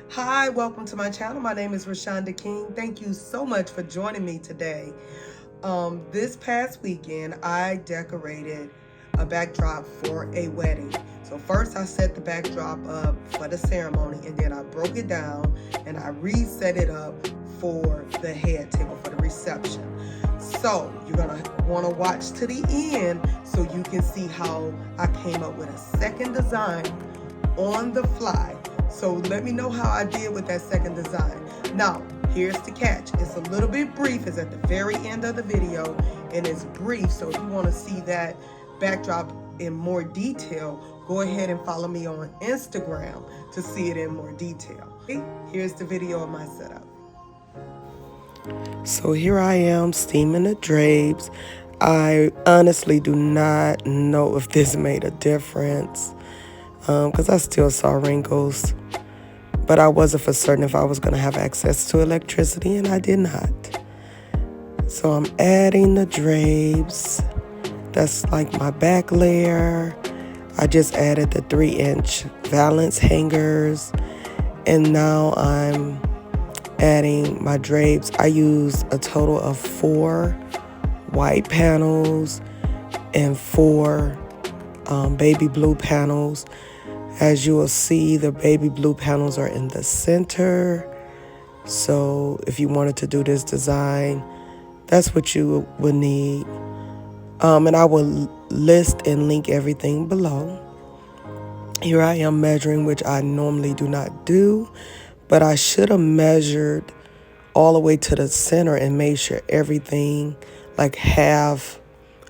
Hi, welcome to my channel. My name is Rashonda King. Thank you so much for joining me today. This past weekend, I decorated a backdrop for a wedding. So first I set the backdrop up for the ceremony, and then I broke it down and I reset it up for the head table for the reception. So you're gonna wanna watch to the end so you can see how I came up with a second design on the fly. So let me know how I did with that second design. Now, here's the catch. It's a little bit brief. It's at the very end of the video, and it's brief. So if you want to see that backdrop in more detail, go ahead and follow me on Instagram to see it in more detail. Here's the video of my setup. So here I am steaming the drapes. I honestly do not know if this made a difference because I still saw wrinkles. But I wasn't for certain if I was going to have access to electricity, and I did not. So I'm adding the drapes. That's like my back layer. I just added the 3-inch valance hangers. And now I'm adding my drapes. I used a total of 4 white panels and 4 baby blue panels. As you will see, the baby blue panels are in the center. So if you wanted to do this design, that's what you would need. And I will list and link everything below. Here I am measuring, which I normally do not do, but I should have measured all the way to the center and made sure everything, like half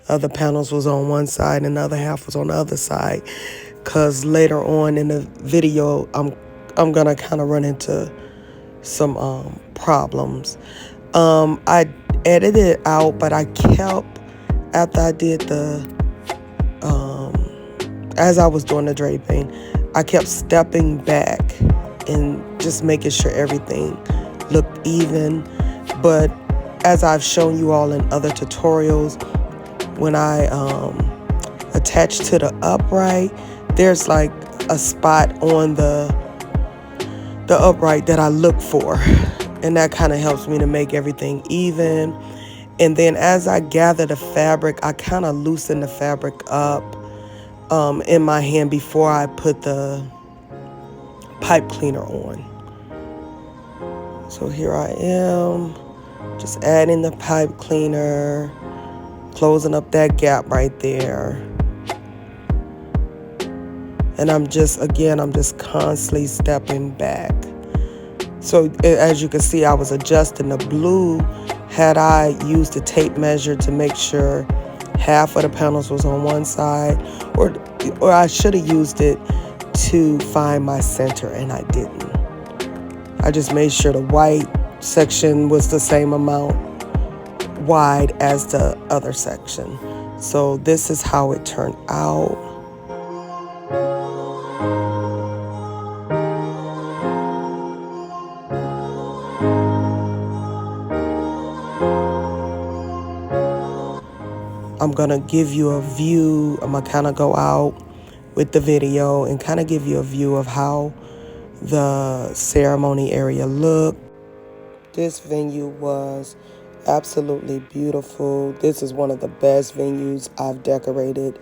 of the panels was on one side and the other half was on the other side. Because later on in the video, I'm gonna kind of run into some problems. I edited it out, but I kept, after I did the as I was doing the draping, I kept stepping back and just making sure everything looked even. But as I've shown you all in other tutorials, when I attach to the upright, there's like a spot on the upright that I look for, and that kind of helps me to make everything even. And then as I gather the fabric, I kind of loosen the fabric up in my hand before I put the pipe cleaner on. So here I am, just adding the pipe cleaner, closing up that gap right there. And I'm just constantly stepping back. So as you can see, I was adjusting the blue. Had I used the tape measure to make sure half of the panels was on one side, or I should have used it to find my center, and I didn't. I just made sure the white section was the same amount wide as the other section. So this is how it turned out. I'm gonna give you a view. I'm gonna kind of go out with the video and kind of give you a view of how the ceremony area looked. This venue was absolutely beautiful. This is one of the best venues I've decorated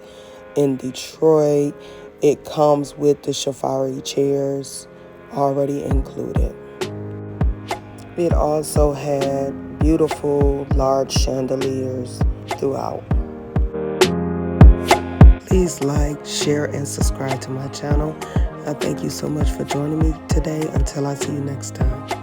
in Detroit. It comes with the Shafari chairs already included. It also had beautiful large chandeliers throughout. Please like, share, and subscribe to my channel. I thank you so much for joining me today. Until I see you next time.